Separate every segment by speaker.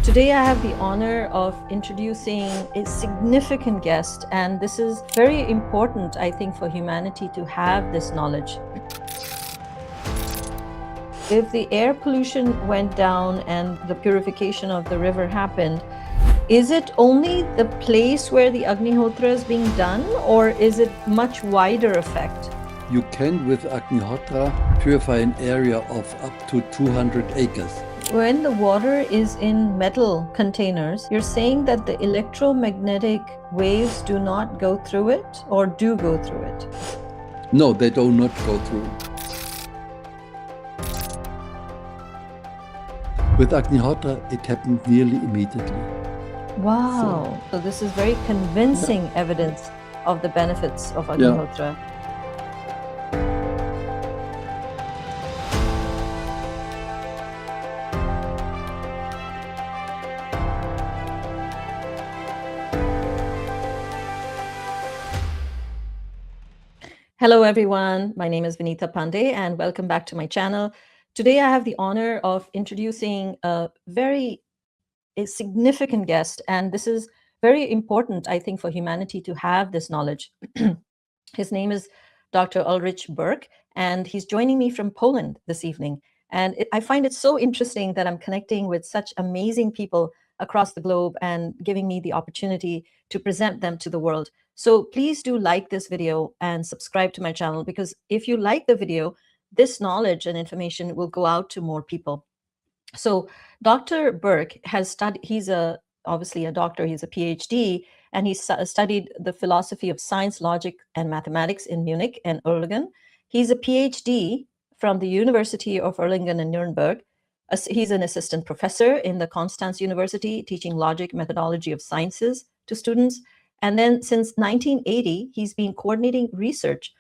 Speaker 1: Today I have the honor of introducing a significant guest, and this is very important, I think, for humanity to have this knowledge. If the air pollution went down and the purification of the river happened, is it only the place where the Agnihotra is being done, or is it much wider effect?
Speaker 2: You can, with Agnihotra, purify an area of up to 200 acres.
Speaker 1: When the water is in metal containers, you're saying that the electromagnetic waves do not go through it, or do go through it?
Speaker 2: No, they do not go through. With Agnihotra, it happened nearly immediately.
Speaker 1: Wow. So this is very convincing evidence of the benefits of Agnihotra. Hello, everyone. My name is Vinita Pande, and welcome back to my channel. Today, I have the honor of introducing a significant guest, and this is very important, I think, for humanity to have this knowledge. His name is Dr. Ulrich Berk, and he's joining me from Poland this evening. And I find it so interesting that I'm connecting with such amazing people across the globe and giving me the opportunity to present them to the world. So please do like this video and subscribe to my channel, because if you like the video, this knowledge and information will go out to more people. So Dr. Berk has studied, he's obviously a doctor, he's a PhD, and he studied the philosophy of science, logic, and mathematics in Munich and Erlangen. He's a PhD from the University of Erlangen and Nuremberg. He's an assistant professor in the Konstanz University, teaching logic methodology of sciences to students. And then since 1980, he's been coordinating research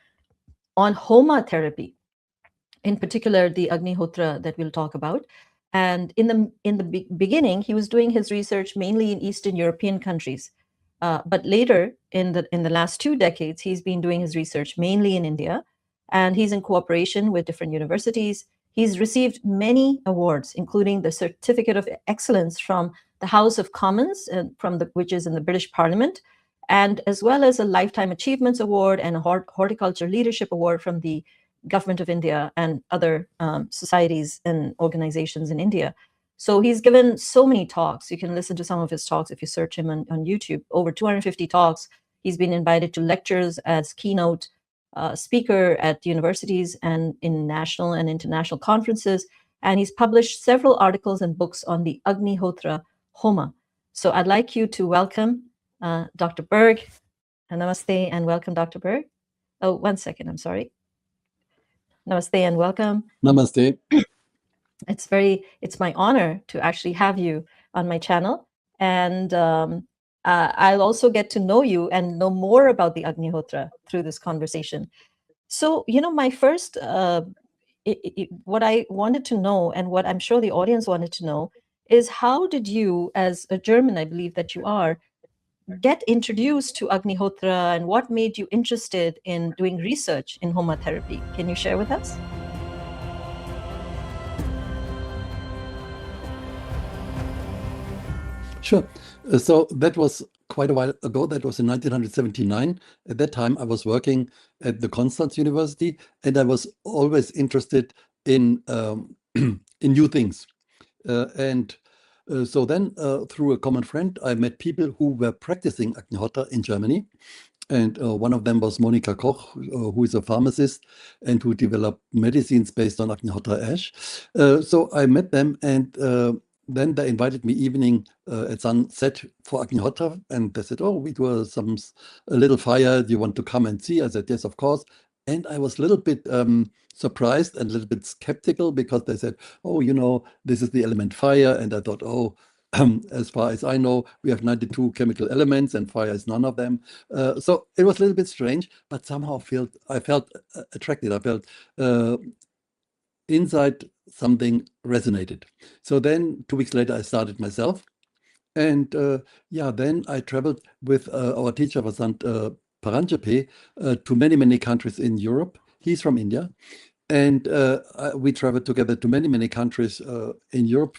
Speaker 1: on Homa therapy, in particular the Agnihotra that we'll talk about. And in the beginning, he was doing his research mainly in Eastern European countries. But later, in the last 2 decades, he's been doing his research mainly in India, and he's in cooperation with different universities. He's received many awards, including the Certificate of Excellence from the House of Commons, which is in the British Parliament, and as well as a Lifetime Achievements Award and a Horticulture Leadership Award from the Government of India and other societies and organizations in India. So he's given so many talks. You can listen to some of his talks if you search him on YouTube. Over 250 talks. He's been invited to lectures as keynote speaker at universities and in national and international conferences. And he's published several articles and books on the Agnihotra Homa. So I'd like you to welcome Dr. Berg. Namaste and welcome, Dr. Berg. Oh, 1 second, I'm sorry. Namaste and welcome.
Speaker 2: Namaste.
Speaker 1: It's my honor to actually have you on my channel. And I'll also get to know you and know more about the Agnihotra through this conversation. So, my first, what I wanted to know, and what I'm sure the audience wanted to know, is how did you, as a German, I believe that you are, get introduced to Agnihotra, and what made you interested in doing research in Homa therapy? Can you share with us?
Speaker 2: Sure. So that was quite a while ago. That was in 1979. At that time, I was working at the Konstanz University, and I was always interested in in new things. So then, through a common friend, I met people who were practicing Agnihotra in Germany. And one of them was Monika Koch, who is a pharmacist and who developed medicines based on Agnihotra ash. So I met them, and then they invited me evening at sunset for Agnihotra. And they said, oh, we do a little fire. Do you want to come and see? I said, yes, of course. And I was a little bit surprised and a little bit skeptical, because they said, oh, this is the element fire. And I thought, oh, as far as I know, we have 92 chemical elements and fire is none of them. So it was a little bit strange, but somehow I felt attracted. I felt inside something resonated. So then 2 weeks later, I started myself. And then I traveled with our teacher, Vasant Paranjape, to many, many countries in Europe. He's from India. And we traveled together to many, many countries in Europe,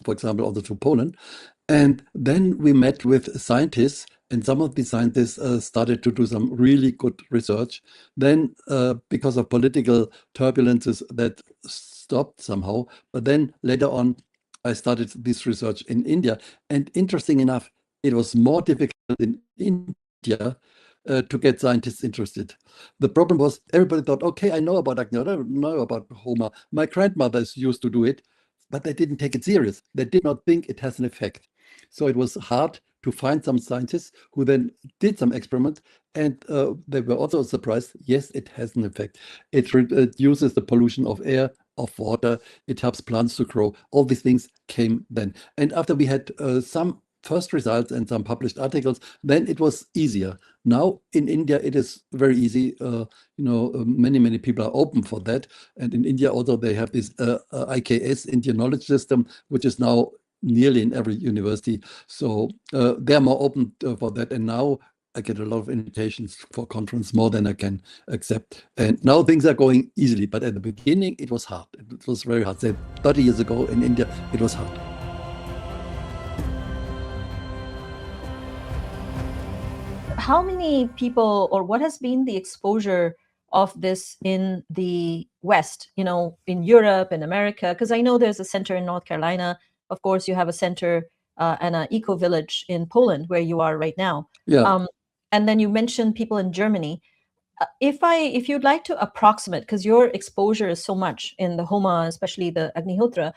Speaker 2: for example, also to Poland. And then we met with scientists, and some of the scientists started to do some really good research. Then, because of political turbulences, that stopped somehow. But then later on, I started this research in India. And interesting enough, it was more difficult in India to get scientists interested. The problem was everybody thought, okay, I know about Agnihotra, I know about Homa. My grandmothers used to do it, but they didn't take it serious. They did not think it has an effect. So it was hard to find some scientists who then did some experiment, and they were also surprised. Yes, it has an effect. It reduces the pollution of air, of water. It helps plants to grow. All these things came then. And after we had some first results and some published articles, then it was easier. Now in India, it is very easy. Many people are open for that. And in India also, they have this IKS, Indian Knowledge System, which is now nearly in every university. So they're more open for that. And now I get a lot of invitations for conference, more than I can accept. And now things are going easily. But at the beginning, it was hard. It was very hard. Say 30 years ago in India, it was hard.
Speaker 1: How many people, or what has been the exposure of this in the West, in Europe and America? Because I know there's a center in North Carolina. Of course, you have a center and an eco village in Poland where you are right now.
Speaker 2: Yeah.
Speaker 1: And then you mentioned people in Germany. If you'd like to approximate, because your exposure is so much in the Homa, especially the Agnihotra,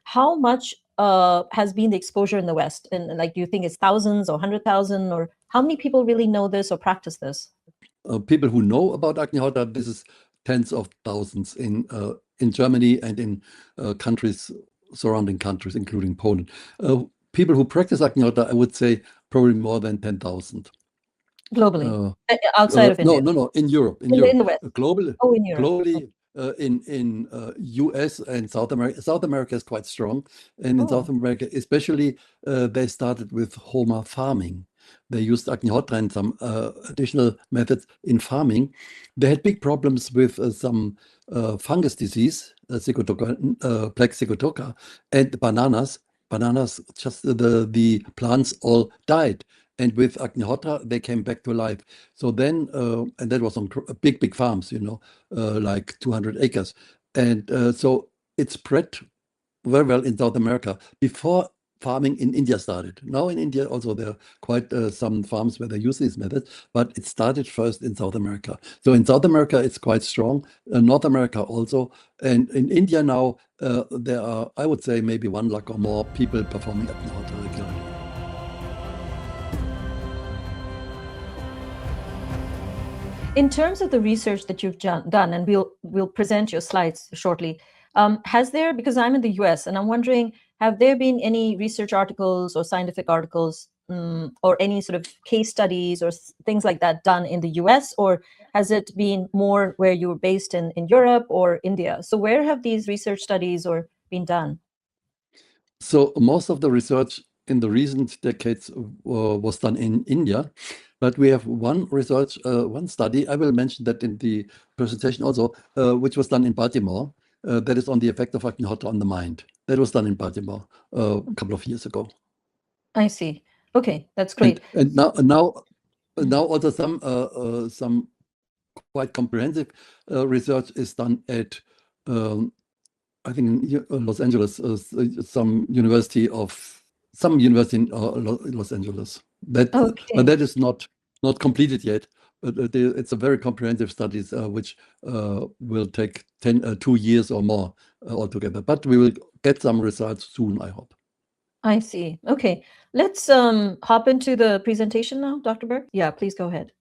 Speaker 1: how much has been the exposure in the West? And do you think it's thousands or 100,000, or how many people really know this or practice this?
Speaker 2: People who know about Agnihotra, this is tens of thousands in Germany and in surrounding countries, including Poland. People who practice Agnihotra, I would say probably more than 10,000.
Speaker 1: Globally, outside of India?
Speaker 2: No, in Europe.
Speaker 1: In the West.
Speaker 2: Globally,
Speaker 1: Oh, in Europe.
Speaker 2: globally, in US and South America. South America is quite strong. And in South America, especially, they started with Homa farming. They used Agnihotra and some additional methods in farming. They had big problems with some fungus disease, black Sigatoka, and bananas. Bananas, just the plants all died. And with Agnihotra, they came back to life. So then, and that was on big farms, like 200 acres. And so it spread very well in South America before farming in India started. Now in India also there are quite some farms where they use these methods, but it started first in South America. So in South America, it's quite strong. North America also. And in India now, there are, I would say, maybe 1 lakh or more people performing Agnihotra regularly.
Speaker 1: In terms of the research that you've done, and we'll present your slides shortly, has there, because I'm in the US and I'm wondering, have there been any research articles or scientific articles or any sort of case studies or things like that done in the US, or has it been more where you were based in Europe or India? So where have these research studies or been done?
Speaker 2: So most of the research in the recent decades was done in India. But we have one study, I will mention that in the presentation also, which was done in Baltimore, that is on the effect of Agnihotra on the mind. That was done in Baltimore a couple of years ago.
Speaker 1: I see. Okay, that's great.
Speaker 2: And now also some quite comprehensive research is done at, I think in Los Angeles, some university in Los Angeles. But that is not completed yet. But it's a very comprehensive studies which will take 2 years or more altogether. But we will get some results soon, I hope.
Speaker 1: I see. Okay, let's hop into the presentation now, Dr. Berk. Yeah, please go ahead.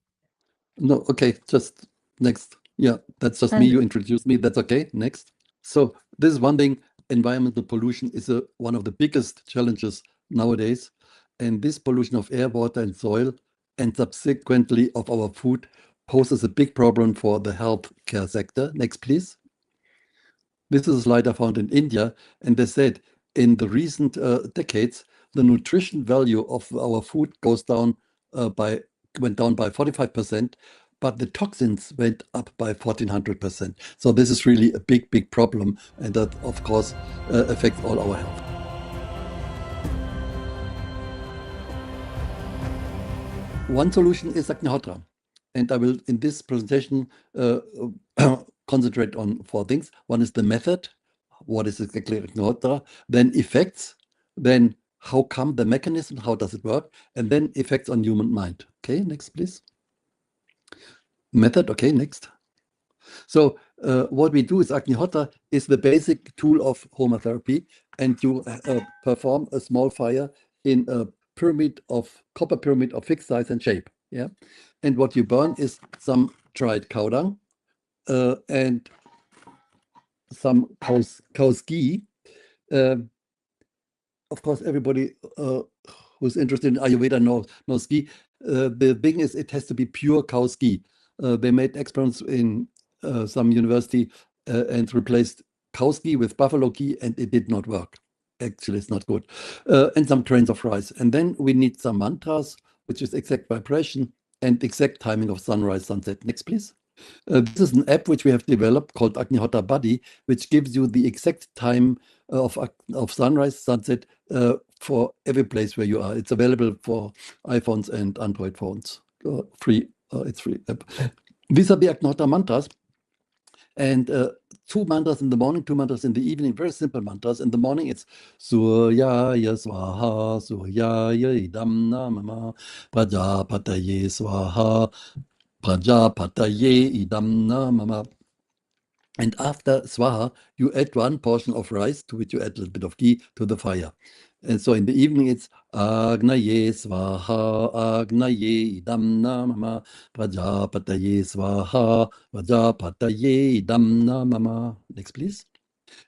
Speaker 2: No, okay, just next. Yeah, that's just me. You introduced me. That's okay. Next. So this is one thing. Environmental pollution is one of the biggest challenges nowadays. And this pollution of air, water, and soil, and subsequently of our food, poses a big problem for the healthcare sector. Next, please. This is a slide I found in India, and they said in the recent decades, the nutrition value of our food went down by 45%, but the toxins went up by 1,400%. So this is really a big problem, and that, of course, affects all our health. One solution is Agnihotra. And I will, in this presentation, concentrate on 4 things. One is the method. What is exactly Agnihotra? Then effects. Then how come the mechanism? How does it work? And then effects on human mind. Okay, next, please. Method. Okay, next. So what we do is Agnihotra is the basic tool of homotherapy, and you perform a small fire in a copper pyramid of fixed size and shape. Yeah, and what you burn is some dried cow dung and some cow's ghee. Of course, everybody who's interested in Ayurveda knows ghee. The thing is, it has to be pure cow's ghee. They made experiments in some university and replaced cow's ghee with buffalo ghee, and it did not work. Actually, it's not good. And some grains of rice. And then we need some mantras, which is exact vibration and exact timing of sunrise, sunset. Next, please. This is an app which we have developed called Agnihotra Buddy, which gives you the exact time of sunrise, sunset for every place where you are. It's available for iPhones and Android phones. Free. It's free app. These are the Agnihotra mantras. And 2 mantras in the morning, 2 mantras in the evening, very simple mantras. In the morning, it's Suryaya Swaha, Suryaya Idam Namama, Prajapataye Swaha, Prajapataye Idam Namama. And after Swaha, you add 1 portion of rice, to which you add a little bit of ghee, to the fire. And so in the evening, it's Agnaye Swaha, Agnaye Idam Namama, Prajapataye Swaha, Prajapataye Idam Namama. Next, please.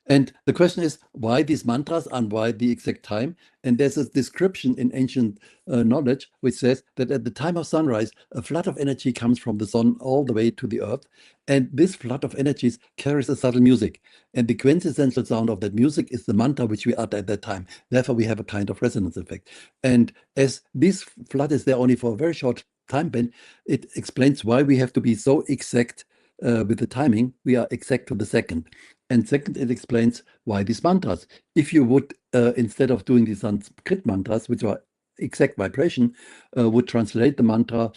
Speaker 2: And the question is, why these mantras and why the exact time? And there's a description in ancient knowledge which says that at the time of sunrise, a flood of energy comes from the sun all the way to the earth. And this flood of energies carries a subtle music. And the quintessential sound of that music is the mantra which we utter at that time. Therefore, we have a kind of resonance effect. And as this flood is there only for a very short time band, it explains why we have to be so exact with the timing. We are exact to the second. And second, it explains why these mantras. If you would, instead of doing these Sanskrit mantras, which are exact vibration, would translate the mantra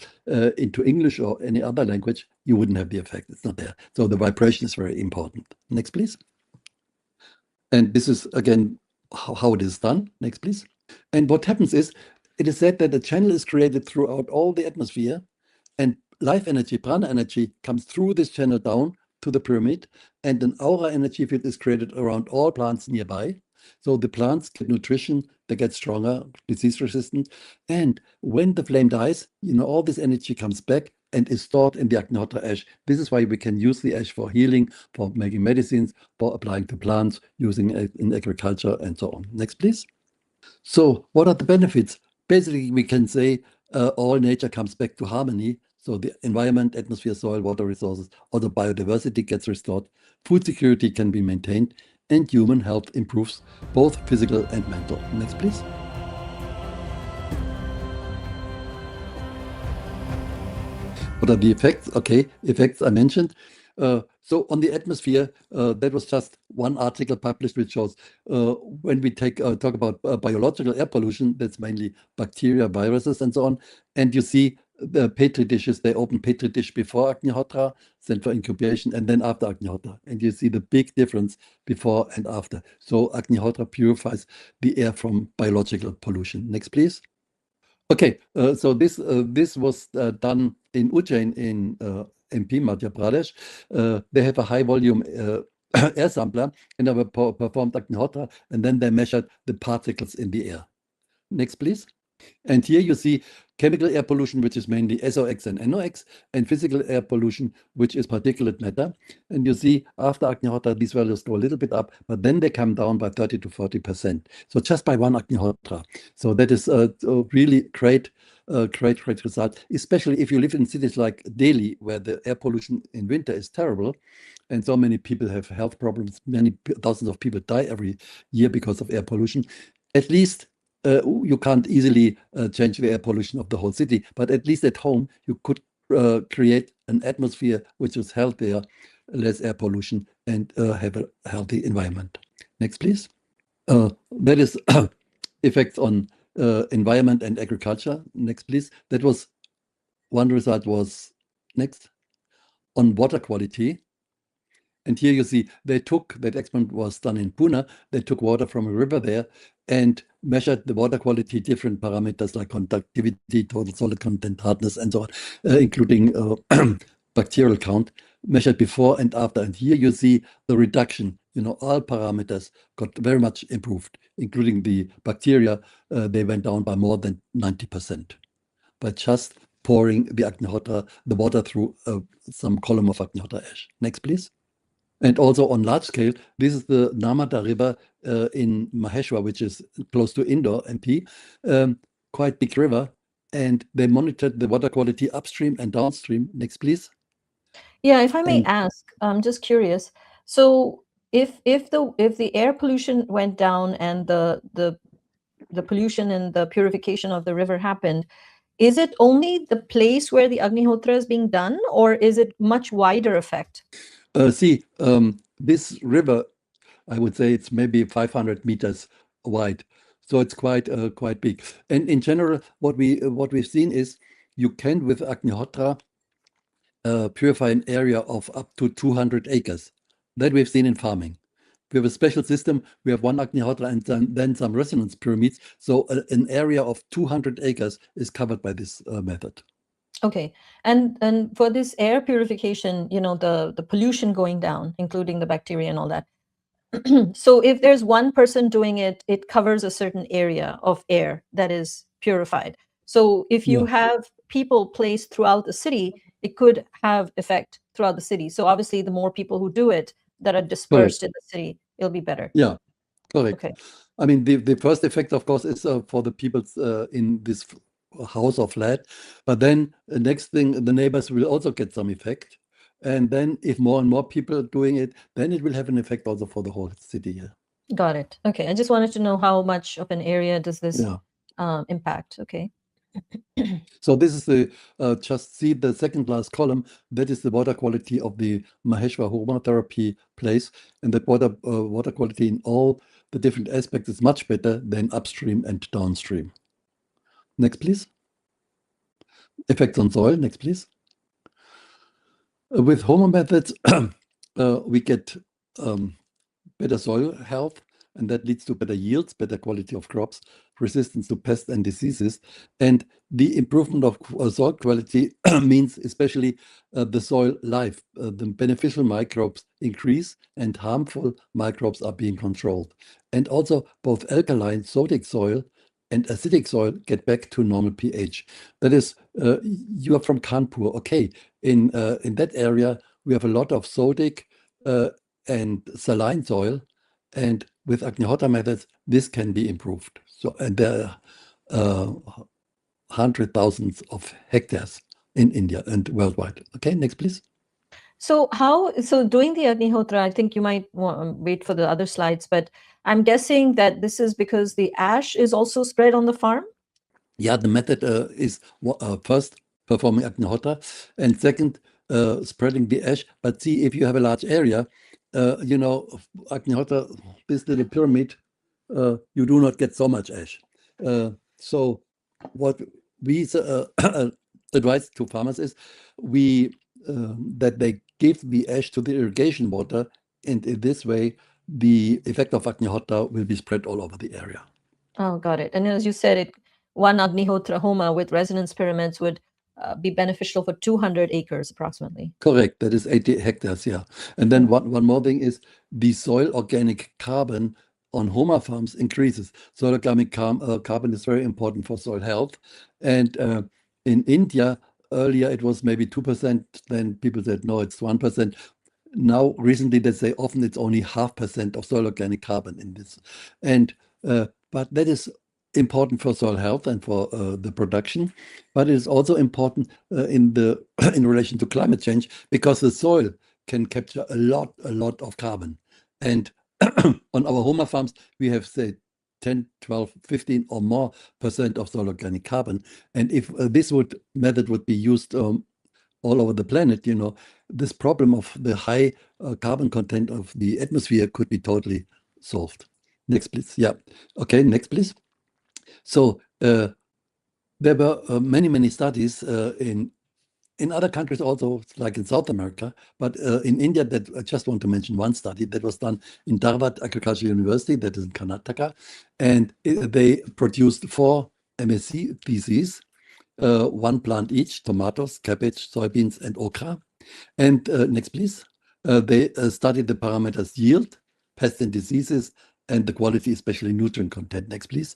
Speaker 2: into English or any other language, you wouldn't have the effect. It's not there. So the vibration is very important. Next, please. And this is, again, how it is done. Next, please. And what happens is, it is said that a channel is created throughout all the atmosphere, and life energy, prana energy, comes through this channel down to the pyramid, and an aura energy field is created around all plants nearby. So the plants get nutrition, they get stronger, disease resistant. And when the flame dies, all this energy comes back and is stored in the Agnihotra ash. This is why we can use the ash for healing, for making medicines, for applying to plants, using it in agriculture, and so on. Next, please. So what are the benefits? Basically, we can say all nature comes back to harmony. So the environment, atmosphere, soil, water resources, all the biodiversity gets restored, food security can be maintained, and human health improves, both physical and mental. Next, please. What are the effects? Okay, effects I mentioned. So on the atmosphere, that was just one article published which shows when we talk about biological air pollution, that's mainly bacteria, viruses, and so on. And you see the petri dishes, they open petri dish before Agnihotra, sent for incubation, and then after Agnihotra. And you see the big difference before and after. So Agnihotra purifies the air from biological pollution. Next, please. Okay, so this was done in Ujjain in MP, Madhya Pradesh. They have a high volume air sampler, and they performed Agnihotra, and then they measured the particles in the air. Next, please. And here you see chemical air pollution, which is mainly SOx and NOx, and physical air pollution, which is particulate matter. And you see after Agnihotra, these values go a little bit up, but then they come down by 30 to 40%. So just by one Agnihotra. So that is a really great result, especially if you live in cities like Delhi, where the air pollution in winter is terrible. And so many people have health problems. Many thousands of people die every year because of air pollution. At least you can't easily change the air pollution of the whole city, but at least at home, you could create an atmosphere which is healthier, less air pollution, and have a healthy environment. Next, please. That is effects on environment and agriculture. Next, please. That was one result was, next, on water quality. And here you see they took, that experiment was done in Pune, they took water from a river there and measured the water quality, different parameters like conductivity, total solid content, hardness, and so on, including bacterial count, measured before and after. And here you see the reduction. All parameters got very much improved, including the bacteria. They went down by more than 90% by just pouring the water through some column of Agnihotra ash. Next, please. And also on large scale, this is the Narmada River in Maheshwar, which is close to Indore, MP, quite big river. And they monitored the water quality upstream and downstream. Next, please.
Speaker 1: Yeah, if I may ask, I'm just curious. So if the air pollution went down and the pollution and the purification of the river happened, is it only the place where the Agnihotra is being done, or is it much wider effect?
Speaker 2: See, this river, I would say it's maybe 500 meters wide, so it's quite big. And in general, what we've seen is you can with Agnihotra purify an area of up to 200 acres. That we've seen in farming. We have a special system. We have one Agnihotra and then some resonance pyramids. So an area of 200 acres is covered by this method.
Speaker 1: Okay, and for this air purification, the pollution going down, including the bacteria and all that. So if there's one person doing it, it covers a certain area of air that is purified. So if you have people placed throughout the city, it could have effect throughout the city. So obviously, the more people who do it that are dispersed in the city, it'll be better.
Speaker 2: Yeah, correct.
Speaker 1: Okay.
Speaker 2: I mean, the first effect, of course, is for the people in this house or flat. But then the next thing, the neighbors will also get some effect. And then if more and more people are doing it, then it will have an effect also for the whole city. Yeah.
Speaker 1: Got it. Okay. I just wanted to know how much of an area does this impact. Okay.
Speaker 2: So this is the, just see the second last column, that is the water quality of the Maheshwar aromatherapy place. And that water quality in all the different aspects is much better than upstream and downstream. Next, please. Effects on soil. Next, please. With Homer methods, we get better soil health, and that leads to better yields, better quality of crops, resistance to pests and diseases. And the improvement of soil quality means especially the soil life. The beneficial microbes increase and harmful microbes are being controlled. And also both alkaline, sodic soil and acidic soil get back to normal pH. That is, you are from Kanpur. Okay, in that area, we have a lot of sodic and saline soil, and with Agnihotra methods, this can be improved. So, and there are hundred thousands of hectares in India and worldwide. Okay, next, please.
Speaker 1: So doing the Agnihotra, I think you might wait for the other slides, but I'm guessing that this is because the ash is also spread on the farm?
Speaker 2: Yeah, the method is first performing Agnihotra, and second, spreading the ash. But see, if you have a large area, Agnihotra, this little pyramid, you do not get so much ash. So what we advise to farmers is that they give the ash to the irrigation water, and in this way, the effect of Agnihotra will be spread all over the area.
Speaker 1: Oh, got it. And as you said, one Agnihotra Homa with resonance pyramids would be beneficial for 200 acres approximately.
Speaker 2: Correct. That is 80 hectares, yeah. And then one more thing is the soil organic carbon on Homa farms increases. Soil organic carbon is very important for soil health. And in India, earlier it was maybe 2%. Then people said, no, it's 1%. Now, recently, they say often it's only 0.5% of soil organic carbon in this. And but that is important for soil health and for the production, but it is also important in relation to climate change, because the soil can capture a lot of carbon. And on our Homa farms, we have, say, 10, 12, 15 or more % of soil organic carbon. And if this method would be used all over the planet, this problem of the high carbon content of the atmosphere could be totally solved. Next, please. Yeah. Okay, next, please. So there were many studies in in other countries also, like in South America, but in India, that I just want to mention one study that was done in Dharwad Agricultural University, that is in Karnataka, and they produced 4 MSc theses, 1 plant each: tomatoes, cabbage, soybeans, and okra. And next, please. They studied the parameters yield, pests and diseases, and the quality, especially nutrient content. Next, please.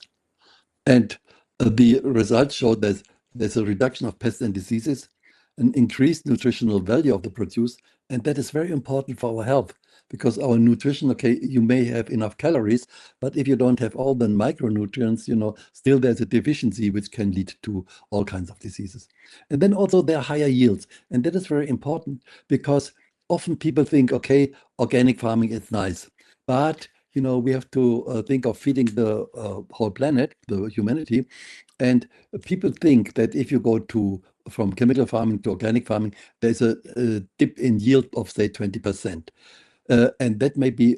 Speaker 2: And the results showed that there's a reduction of pests and diseases, an increased nutritional value of the produce, and that is very important for our health, because our nutrition, okay, you may have enough calories, but if you don't have all the micronutrients, still there's a deficiency which can lead to all kinds of diseases. And then also there are higher yields, and that is very important because often people think, okay, organic farming is nice, but we have to think of feeding the whole planet, the humanity. And people think that if you go from chemical farming to organic farming, there's a dip in yield of, say, 20%. And that may be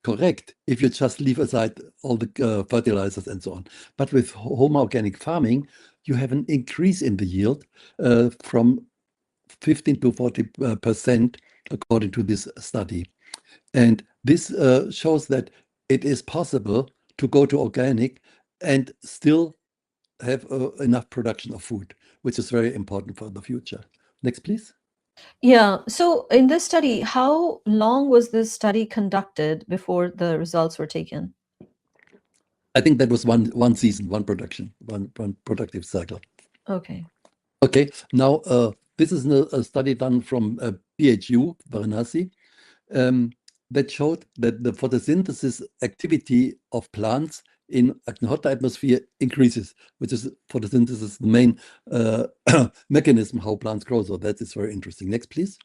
Speaker 2: correct if you just leave aside all the fertilizers and so on. But with home organic farming, you have an increase in the yield from 15 to 40%, according to this study. And this shows that it is possible to go to organic and still have enough production of food, which is very important for the future. Next, please.
Speaker 1: Yeah. So in this study, how long was this study conducted before the results were taken?
Speaker 2: I think that was one season, one production, one productive cycle.
Speaker 1: Okay.
Speaker 2: Okay. Now, this is a study done from BHU, Varanasi, that showed that the photosynthesis activity of plants in Agnihotra atmosphere increases, which is photosynthesis, the main mechanism how plants grow. So that is very interesting. Next, please.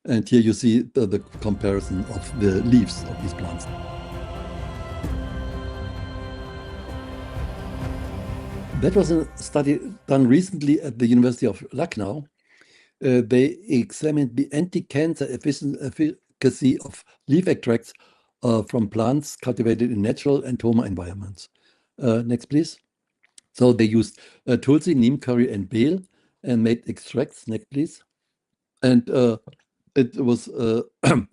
Speaker 2: And here you see the comparison of the leaves of these plants. That was a study done recently at the University of Lucknow. They examined the anti-cancer efficacy of leaf extracts from plants cultivated in natural and home environments. Next, please. So they used tulsi, neem curry, and bale and made extracts. Next, please. And it was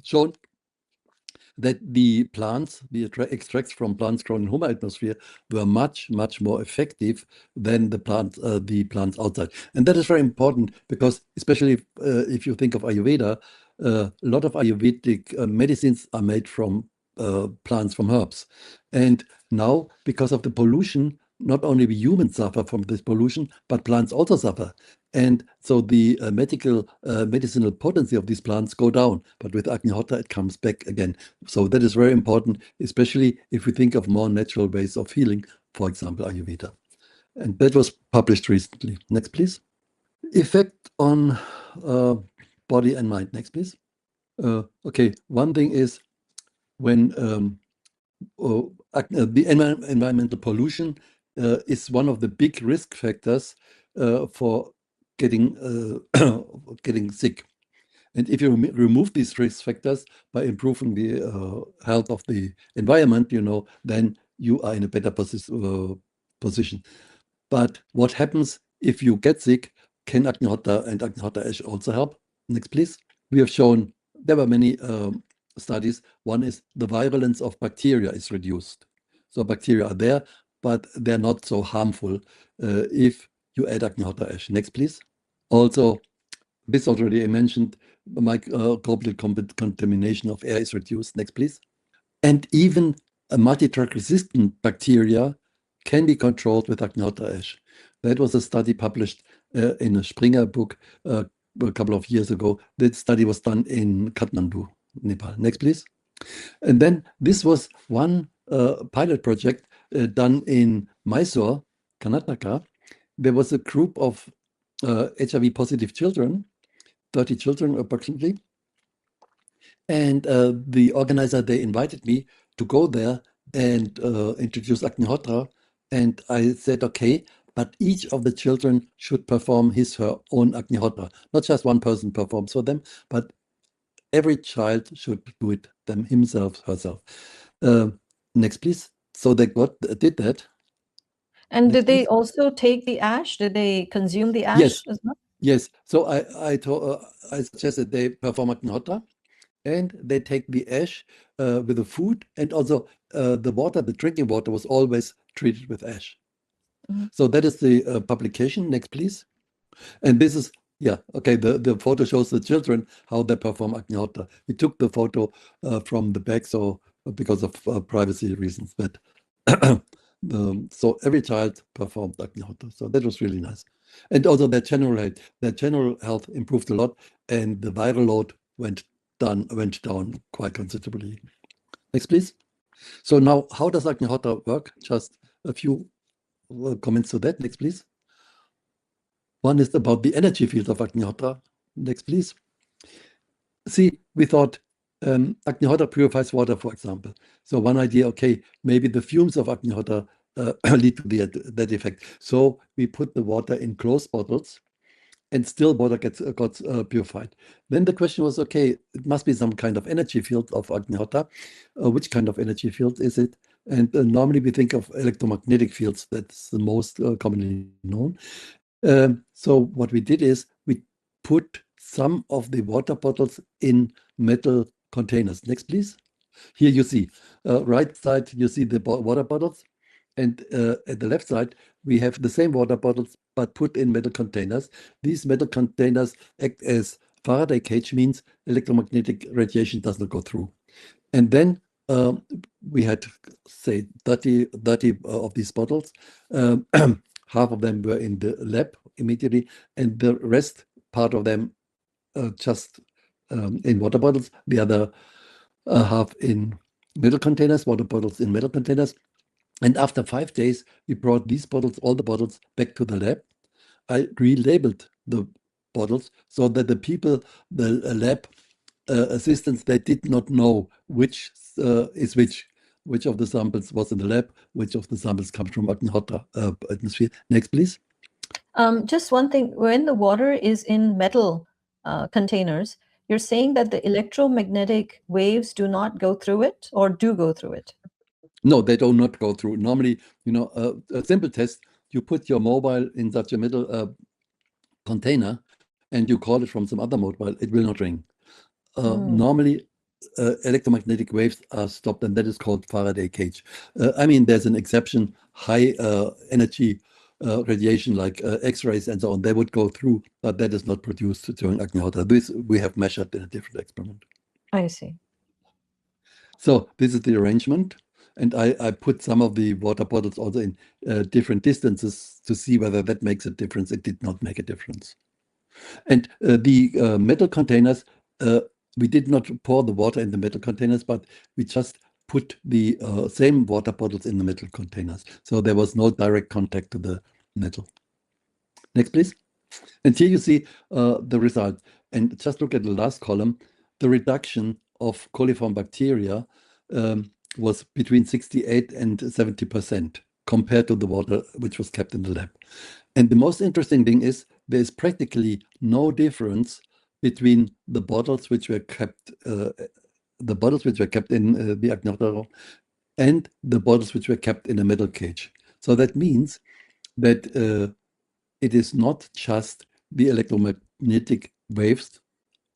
Speaker 2: shown that the extracts from plants grown in home atmosphere were much, much more effective than the plants outside. And that is very important because, especially if you think of Ayurveda, a lot of Ayurvedic medicines are made from plants, from herbs. And now, because of the pollution, not only we humans suffer from this pollution, but plants also suffer. And so the medicinal potency of these plants go down, but with Agnihotra, it comes back again. So that is very important, especially if we think of more natural ways of healing, for example, Ayurveda. And that was published recently. Next, please. Effect on body and mind. Next, please. Okay, one thing is when the environmental pollution is one of the big risk factors for getting sick. And if you remove these risk factors by improving the health of the environment, then you are in a better position. But what happens if you get sick? Can Agnihotra and Agnihotra ash also help? Next, please. We have shown there were many studies. One is the virulence of bacteria is reduced. So bacteria are there, but they're not so harmful if you add Agnihotra ash. Next, please. Also, this already I mentioned, microbial contamination of air is reduced. Next, please. And even a multi-drug resistant bacteria can be controlled with Agnihotra ash. That was a study published in a Springer book a couple of years ago. That study was done in Kathmandu, Nepal. Next, please. And then this was one pilot project done in Mysore, Karnataka. There was a group of HIV positive children, 30 children approximately. And the organizer, they invited me to go there and introduce Agnihotra. And I said, okay, but each of the children should perform her own Agnihotra. Not just one person performs for them, but every child should do it himself, herself. Next, please. So they did that.
Speaker 1: And
Speaker 2: Next,
Speaker 1: did they
Speaker 2: please.
Speaker 1: also take the ash? Did they consume the ash
Speaker 2: Yes.
Speaker 1: as well?
Speaker 2: Yes. So I suggested they perform Agnihotra, and they take the ash with the food, and also the water, the drinking water, was always treated with ash.
Speaker 1: Mhm.
Speaker 2: So that is the publication. Next, please. And this is, yeah, okay, the photo shows the children, how they perform Agnihotra. We took the photo from the back, so because of privacy reasons, but so every child performed Agnihotra. So that was really nice. And also their general health improved a lot, and the viral load went down quite considerably. Next, please. So now, how does Agnihotra work? Just a few comments to that. Next, please. One is about the energy field of Agnihotra. Next, please. See, we thought Agnihotra purifies water, for example. So one idea, okay, maybe the fumes of Agnihotra lead to that effect. So we put the water in closed bottles, and still water got purified. Then the question was, okay, it must be some kind of energy field of Agnihotra. Which kind of energy field is it? And normally we think of electromagnetic fields. That's the most commonly known. So what we did is we put some of the water bottles in metal containers. Next, please. Here you see, right side, you see the water bottles. And at the left side, we have the same water bottles, but put in metal containers. These metal containers act as Faraday cage, means electromagnetic radiation does not go through. And then we had, say, 30 of these bottles. Half of them were in the lab immediately, and the rest part of them just in water bottles, the other half in metal containers, water bottles in metal containers. And after 5 days, we brought these bottles, all the bottles, back to the lab. I relabeled the bottles so that the people, the lab assistants, they did not know which is which of the samples was in the lab, which of the samples comes from Agnihotra atmosphere. Next, please.
Speaker 1: Just one thing, when the water is in metal containers, you're saying that the electromagnetic waves do not go through it or do go through it?
Speaker 2: No, they do not go through. Normally, a simple test, you put your mobile in such a metal container and you call it from some other mobile, it will not ring. Normally, electromagnetic waves are stopped, and that is called Faraday cage. I mean, there's an exception, high energy radiation like X-rays and so on, they would go through, but that is not produced during Agnihotra. This we have measured in a different experiment.
Speaker 1: I see.
Speaker 2: So this is the arrangement. And I put some of the water bottles also in different distances to see whether that makes a difference. It did not make a difference. And the metal containers, we did not pour the water in the metal containers, but we just put the same water bottles in the metal containers. So there was no direct contact to the metal. Next, please. And here you see the result. And just look at the last column. The reduction of coliform bacteria was between 68 and 70% compared to the water which was kept in the lab. And the most interesting thing is there is practically no difference between the bottles which were kept, in the Agnihotra and the bottles which were kept in a metal cage. So that means that it is not just the electromagnetic waves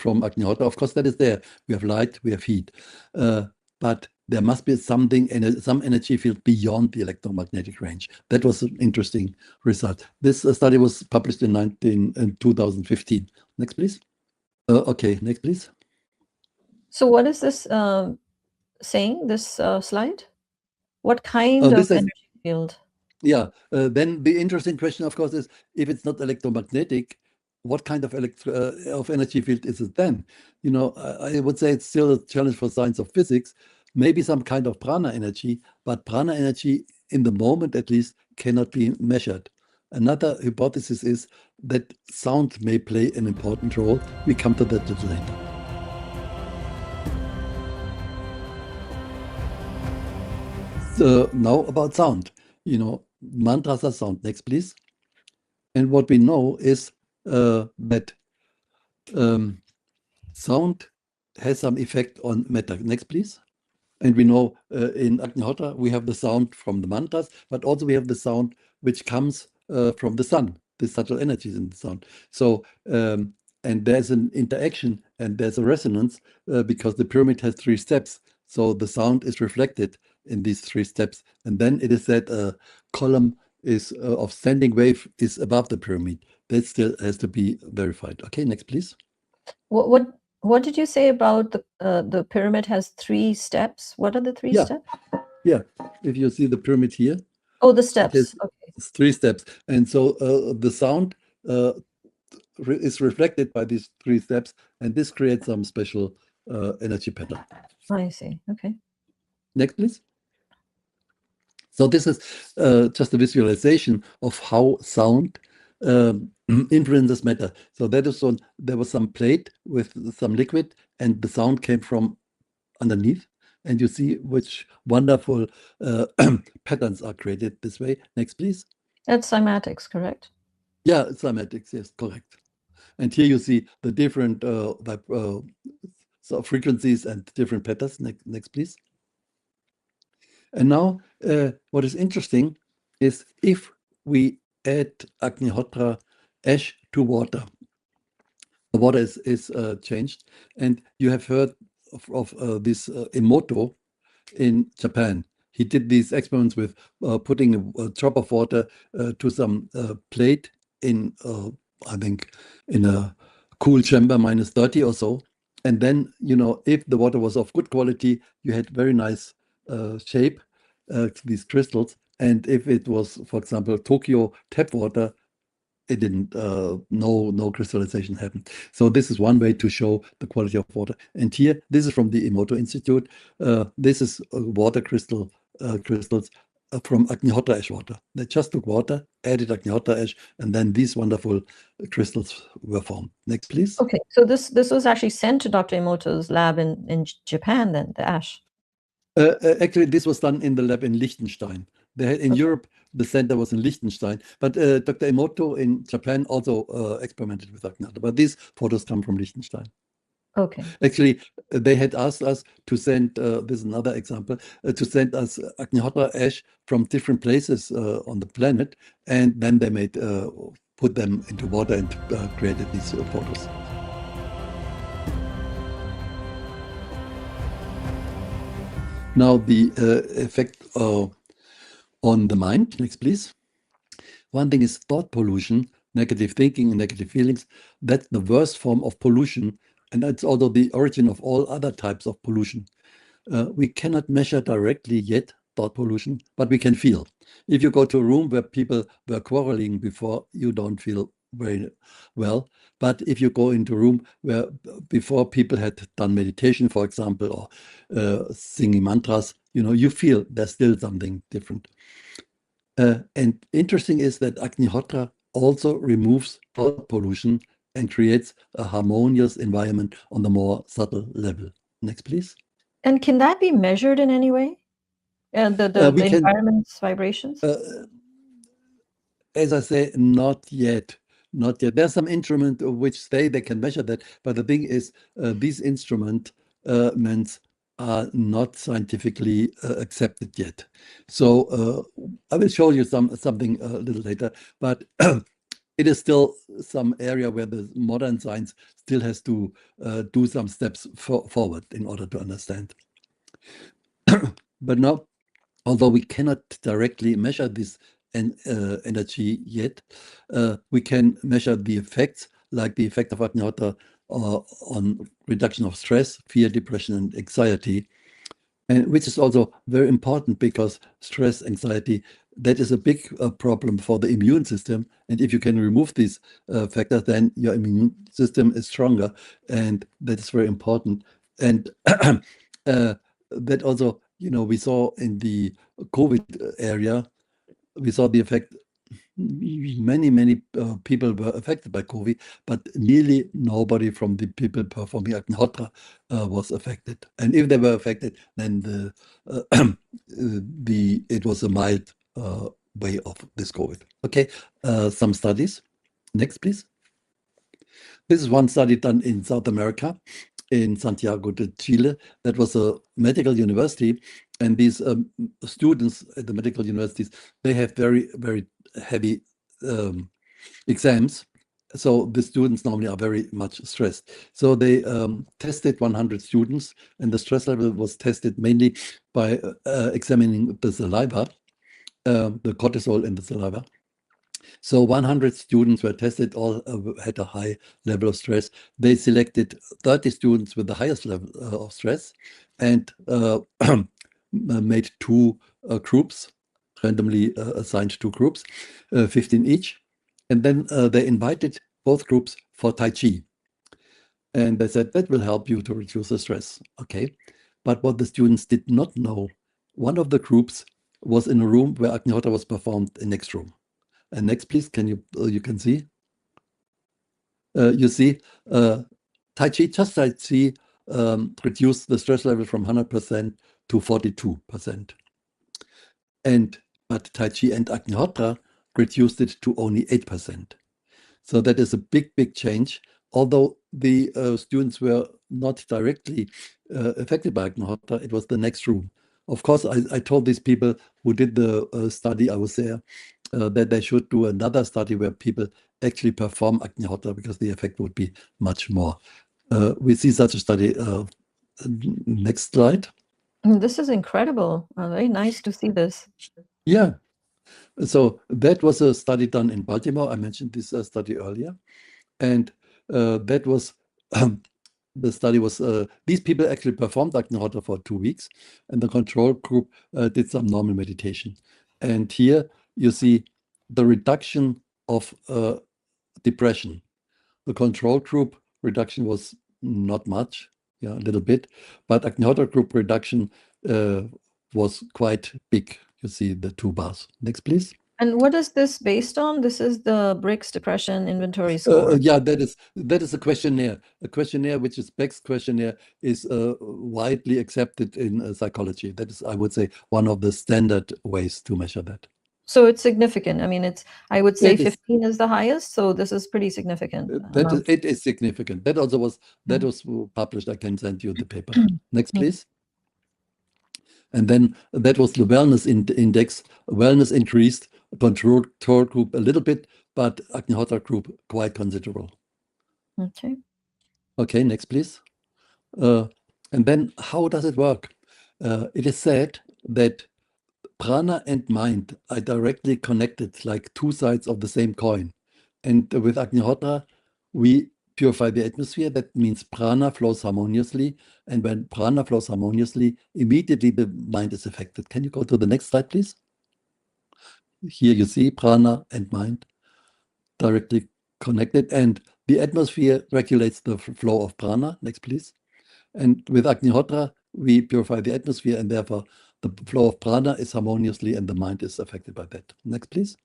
Speaker 2: from Agnihotra. Of course, that is there. We have light, we have heat. But there must be something, some energy field beyond the electromagnetic range. That was an interesting result. This study was published in 2015. Next, please. Okay, next, please.
Speaker 1: So what is this saying, this slide? What kind of energy field?
Speaker 2: Yeah, then the interesting question, of course, is if it's not electromagnetic, what kind of energy field is it then? I would say it's still a challenge for science of physics, maybe some kind of prana energy, but prana energy, in the moment at least, cannot be measured. Another hypothesis is that sound may play an important role. We come to that a little later. So now about sound. Mantras are sound. Next, please. And what we know is that sound has some effect on matter. Next, please. And we know in Agnihotra, we have the sound from the mantras, but also we have the sound which comes from the sun. the subtle energies in the sound. So, and there's an interaction and there's a resonance because the pyramid has 3 steps. So the sound is reflected in these 3 steps. And then it is that a column is of standing wave is above the pyramid. That still has to be verified. Okay, next, please.
Speaker 1: What did you say about the pyramid has 3 steps? What are the 3 steps?
Speaker 2: Yeah, if you see the pyramid here.
Speaker 1: Oh, the steps.
Speaker 2: Okay. It's 3 steps. And so the sound is reflected by these 3 steps, and this creates some special energy pattern.
Speaker 1: I see. Okay.
Speaker 2: Next, please. So this is just a visualization of how sound influences matter. So that is on, there was some plate with some liquid, and the sound came from underneath. And you see which wonderful patterns are created this way. Next, please.
Speaker 1: That's cymatics, correct?
Speaker 2: Yeah, cymatics, yes, correct. And here you see the different so frequencies and different patterns. Next, please. And now, what is interesting is if we add Agnihotra ash to water, the water is changed. And you have heard of this Emoto in Japan. He did these experiments with putting a drop of water to some plate in, I think, in a cool chamber, -30 or so. And then, you know, if the water was of good quality, you had very nice shape, these crystals. And if it was, for example, Tokyo tap water, it didn't, no crystallization happened. So this is one way to show the quality of water. And here, this is from the Emoto Institute. This is water crystals from Agnihotra ash water. They just took water, added Agnihotra ash, and then these wonderful crystals were formed. Next, please.
Speaker 1: Okay, so this was actually sent to Dr. Emoto's lab in Japan then, the ash?
Speaker 2: Actually, this was done in the lab in Liechtenstein. They had, in Europe, the center was in Liechtenstein, but Dr. Emoto in Japan also experimented with Agnihotra. But these photos come from Liechtenstein.
Speaker 1: Okay.
Speaker 2: Actually, they had asked us to send, this is another example, to send us Agnihotra ash from different places on the planet, and then they made, put them into water and created these photos. Now the effect on the mind. Next, please. One thing is thought pollution, negative thinking and negative feelings. That's the worst form of pollution, and that's also the origin of all other types of pollution. We cannot measure directly yet thought pollution, but we can feel. If you go to a room where people were quarreling before, you don't feel very well. But if you go into a room where before people had done meditation, for example, or singing mantras, you know, you feel there's still something different. And interesting is that Agnihotra also removes thought pollution and creates a harmonious environment on the more subtle level. Next, please.
Speaker 1: And can that be measured in any way? The environment's vibrations?
Speaker 2: As I say, not yet. Not yet. There's some instrument which say they can measure that, but the thing is, these instruments are not scientifically accepted yet. So I will show you something a little later, but it is still some area where the modern science still has to do some steps forward in order to understand. But now, although we cannot directly measure this energy yet, we can measure the effects, like the effect of Agnihotra on reduction of stress, fear, depression, and anxiety, and which is also very important because stress, anxiety, that is a big problem for the immune system. And if you can remove these factors, then your immune system is stronger, and that is very important. And that also, you know, we saw in the COVID area, we saw the effect. Many people were affected by COVID, but nearly nobody from the people performing Agnihotra was affected. And if they were affected, then it was a mild way of this COVID. Okay, some studies. Next, please. This is one study done in South America, in Santiago de Chile. That was a medical university, and these students at the medical universities, they have very, very heavy exams. So the students normally are very much stressed. So they tested 100 students, and the stress level was tested mainly by examining the saliva, the cortisol in the saliva. So 100 students were tested, all had a high level of stress. They selected 30 students with the highest level of stress and made two groups, randomly assigned two groups, 15 each. And then they invited both groups for Tai Chi. And they said, that will help you to reduce the stress. Okay. But what the students did not know, one of the groups was in a room where Agnihotra was performed in next room. And next, please, can you can see? You see, Tai Chi, just Tai Chi reduced the stress level from 100% to 42%. But Tai Chi and Agnihotra reduced it to only 8%. So that is a big, big change. Although the students were not directly affected by Agnihotra, it was the next room. Of course, I told these people who did the study, I was there, that they should do another study where people actually perform Agnihotra because the effect would be much more. We see such a study. Next slide.
Speaker 1: This is incredible. Very nice to see this.
Speaker 2: Yeah. So that was a study done in Baltimore. I mentioned this study earlier. And that was the study was these people actually performed Agnihotra for 2 weeks, and the control group did some normal meditation. And here you see the reduction of depression. The control group reduction was not much, yeah, a little bit, but Agnihotra group reduction was quite big. You see the two bars. Next, please.
Speaker 1: And what is this based on? This is the BRICS Depression Inventory Score.
Speaker 2: Yeah, that is a questionnaire. A questionnaire, which is Beck's questionnaire, is widely accepted in psychology. That is, I would say, one of the standard ways to measure that.
Speaker 1: So it's significant. I mean, I would say
Speaker 2: It is
Speaker 1: 15 is the highest, so this is pretty significant.
Speaker 2: it is significant. That also was published. I can send you the paper. Next, please. And then that was the wellness index. Wellness increased, control group a little bit, but Agnihotra group quite considerable.
Speaker 1: Okay.
Speaker 2: Okay, next, please. And then how does it work? It is said that prana and mind are directly connected, like two sides of the same coin. And with Agnihotra, we purify the atmosphere. That means prana flows harmoniously. And when prana flows harmoniously, immediately the mind is affected. Can you go to the next slide, please? Here you see prana and mind directly connected. And the atmosphere regulates the flow of prana. Next, please. And with Agnihotra, we purify the atmosphere, and therefore the flow of prana is harmoniously, and the mind is affected by that. Next, please.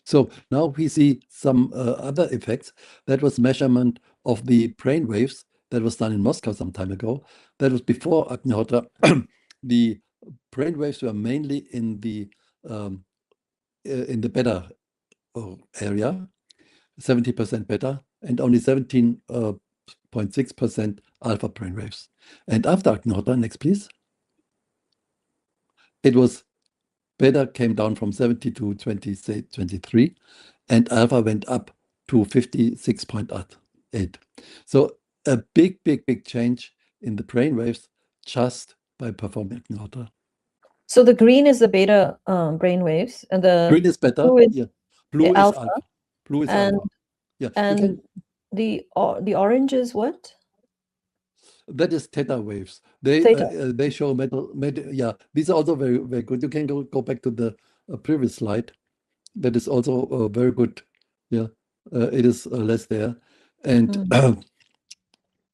Speaker 2: So now we see some other effects. That was measurement of the brain waves that was done in Moscow some time ago. That was before Agnihotra. The brain waves were mainly in the beta area, 70% beta, and only 17.6% alpha brain waves. And after Agnihotra, next please, it was beta came down from 70 to 23, and alpha went up to 56.8. So a big, big, big change in the brain waves just by performing Agnihotra.
Speaker 1: So the green is the beta brain waves, and the
Speaker 2: green is beta.
Speaker 1: blue is,
Speaker 2: yeah. Blue is alpha. Blue is
Speaker 1: and
Speaker 2: alpha. Yeah.
Speaker 1: And the orange is what?
Speaker 2: That is theta waves.
Speaker 1: Theta.
Speaker 2: They show metal. Yeah, these are also very, very good. You can go back to the previous slide. That is also very good. Yeah, it is less there, and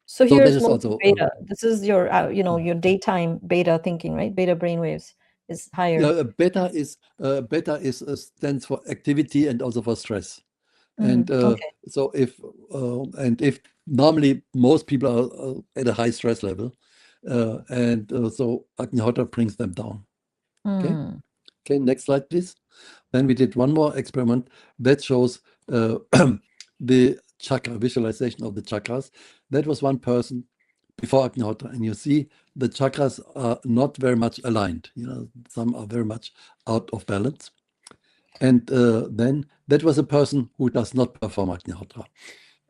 Speaker 1: so here's
Speaker 2: that is
Speaker 1: more
Speaker 2: also
Speaker 1: beta. This is your your daytime beta thinking, right? Beta brainwaves is higher.
Speaker 2: Yeah, beta stands for activity and also for stress. And
Speaker 1: Okay.
Speaker 2: so if normally most people are at a high stress level, and so Agnihotra brings them down. Okay. Okay. Next slide, please. Then we did one more experiment that shows the chakra visualization of the chakras. That was one person before Agnihotra, and you see the chakras are not very much aligned. Some are very much out of balance. And then that was a person who does not perform Agnihotra.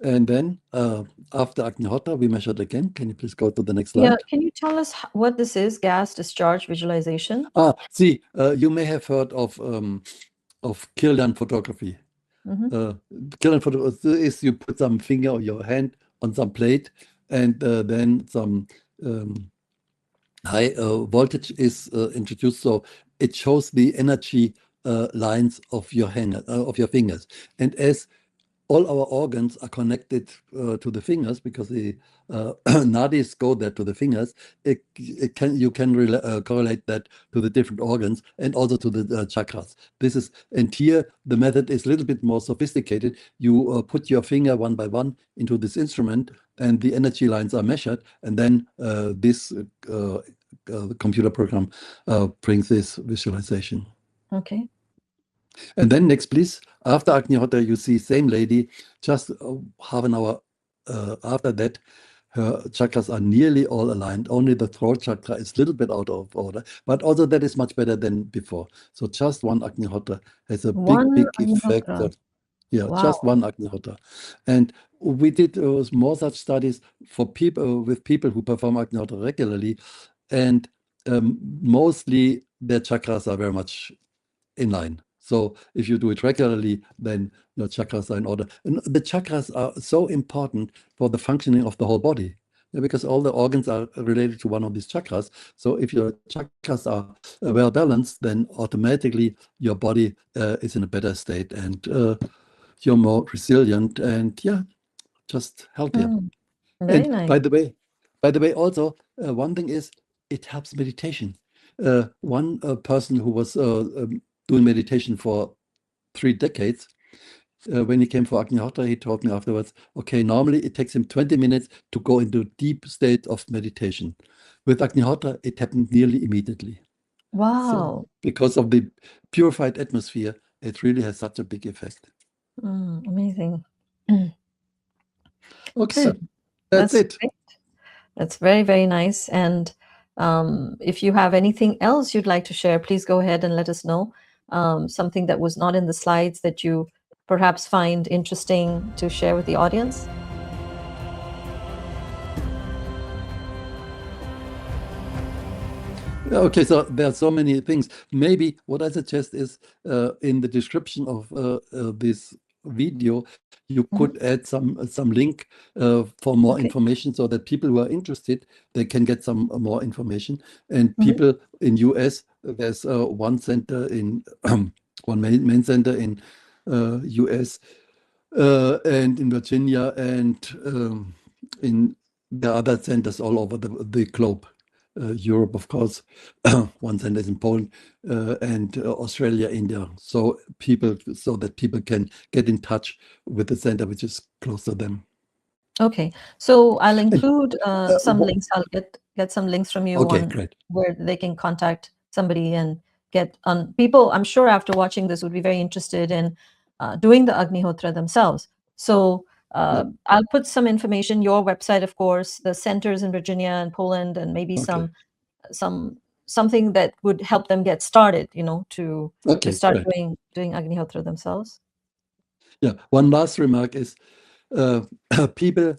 Speaker 2: And then after Agnihotra, we measured again. Can you please go to the next
Speaker 1: Yeah,
Speaker 2: slide?
Speaker 1: can you tell us what this is, gas discharge visualization?
Speaker 2: See, you may have heard of Kirlian photography. Kirlian photography is you put some finger or your hand on some plate, and then some high voltage is introduced, so it shows the energy lines of your of your fingers. And as all our organs are connected to the fingers because the nadis go there to the fingers. You can correlate that to the different organs and also to the chakras. And here the method is a little bit more sophisticated. You put your finger one by one into this instrument, and the energy lines are measured, and then this computer program brings this visualization.
Speaker 1: Okay.
Speaker 2: And then next, please. After Agnihotra, you see same lady. Just half an hour after that, her chakras are nearly all aligned. Only the throat chakra is a little bit out of order, but also that is much better than before. So just one Agnihotra has a
Speaker 1: One
Speaker 2: big effect.
Speaker 1: Agnihotra.
Speaker 2: Yeah,
Speaker 1: Wow.
Speaker 2: just one Agnihotra. And we did more such studies for people who perform Agnihotra regularly, and mostly their chakras are very much in line. So if you do it regularly, then your chakras are in order. And the chakras are so important for the functioning of the whole body, because all the organs are related to one of these chakras. So if your chakras are well balanced, then automatically your body is in a better state, and you're more resilient, and just healthier.
Speaker 1: Very
Speaker 2: And
Speaker 1: nice.
Speaker 2: by the way, also one thing is it helps meditation. One person who was doing meditation for 3 decades, when he came for Agnihotra, he told me afterwards, okay, normally it takes him 20 minutes to go into a deep state of meditation. With Agnihotra, it happened nearly immediately.
Speaker 1: Wow.
Speaker 2: So because of the purified atmosphere, it really has such a big effect.
Speaker 1: Amazing.
Speaker 2: Okay,
Speaker 1: So
Speaker 2: that's it.
Speaker 1: great. That's very, very nice. And if you have anything else you'd like to share, please go ahead and let us know. Something that was not in the slides that you perhaps find interesting to share with the audience.
Speaker 2: Okay, so there are so many things. Maybe what I suggest is in the description of this video, you could add some link for more information, so that people who are interested, they can get some more information. And people in US, there's one center in one main center in US and in Virginia, and in the other centers all over the globe. Europe, of course, one center is in Poland, and Australia, India. So that people can get in touch with the center which is close to them.
Speaker 1: Okay, so I'll include some links. I'll get some links from you
Speaker 2: Okay,
Speaker 1: on
Speaker 2: great.
Speaker 1: where they can contact somebody and get on. People, I'm sure after watching this would be very interested in doing the Agnihotra themselves. So I'll put some information, your website, of course, the centers in Virginia and Poland, and maybe something that would help them get started, to start doing Agnihotra themselves.
Speaker 2: Yeah, one last remark is people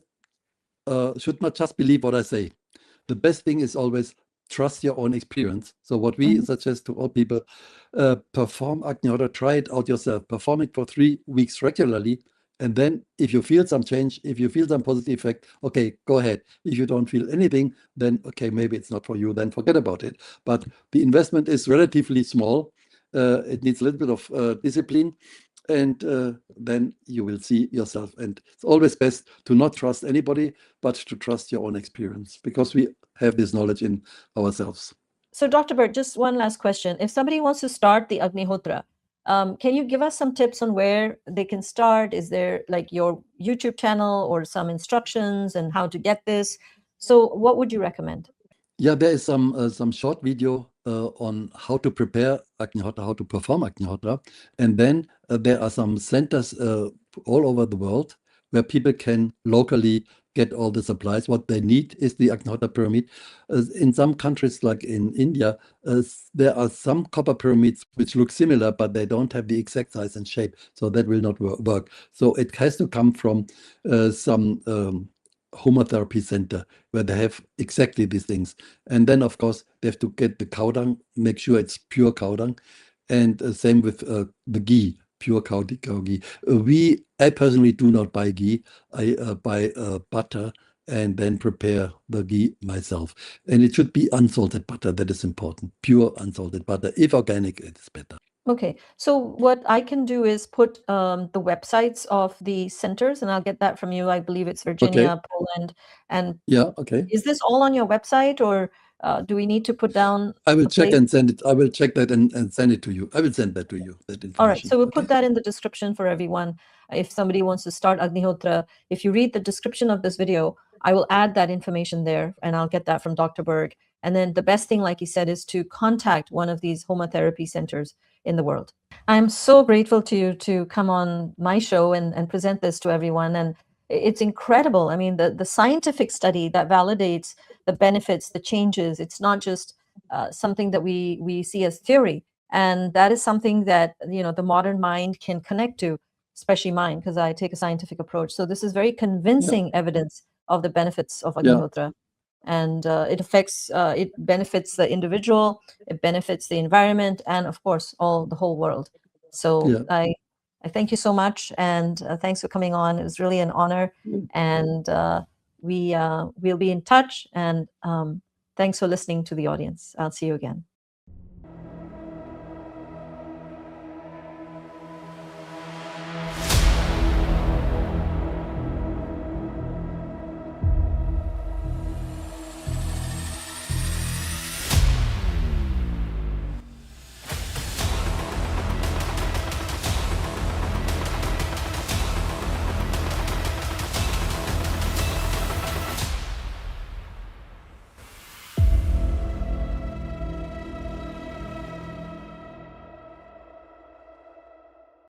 Speaker 2: should not just believe what I say. The best thing is always trust your own experience. So what we suggest to all people, perform Agnihotra, try it out yourself, perform it for 3 weeks regularly. And then if you feel some change, if you feel some positive effect, okay, go ahead. If you don't feel anything, then okay, maybe it's not for you, then forget about it. But the investment is relatively small. It needs a little bit of discipline, and then you will see yourself. And it's always best to not trust anybody, but to trust your own experience, because we have this knowledge in ourselves.
Speaker 1: So Dr. Berk, just one last question. If somebody wants to start the Agnihotra, can you give us some tips on where they can start? Is there like your YouTube channel or some instructions and how to get this? So what would you recommend?
Speaker 2: Yeah, there is some short video on how to prepare Agnihotra, how to perform Agnihotra. And then there are some centers all over the world where people can locally get all the supplies. What they need is the Agnihotra pyramid. In some countries, like in India, there are some copper pyramids which look similar, but they don't have the exact size and shape, so that will not work. So it has to come from some homotherapy center where they have exactly these things. And then, of course, they have to get the cow dung, make sure it's pure cow dung, and same with the ghee, pure cow ghee. I personally do not buy ghee. I buy butter and then prepare the ghee myself. And it should be unsalted butter. That is important. Pure unsalted butter. If organic, it's better.
Speaker 1: Okay, so what I can do is put the websites of the centers, and I'll get that from you. I believe it's Virginia, Poland, and
Speaker 2: yeah. Okay.
Speaker 1: Is this all on your website, or do we need to put down?
Speaker 2: I will check and send it. I will check that and send it to you. I will send that to you. That information.
Speaker 1: All right, so we'll put that in the description for everyone. If somebody wants to start Agnihotra, if you read the description of this video, I will add that information there, and I'll get that from Dr. Berk. And then the best thing, like he said, is to contact one of these homotherapy centers in the world. I'm so grateful to you to come on my show and present this to everyone. And it's incredible. I mean, the scientific study that validates the benefits, the changes, it's not just something that we see as theory. And that is something that, the modern mind can connect to, especially mine, because I take a scientific approach. So this is very convincing evidence of the benefits of Agnihotra. And it benefits the individual, it benefits the environment, and of course, the whole world. So I thank you so much, and thanks for coming on. It was really an honor, and we'll be in touch. And thanks for listening to the audience. I'll see you again.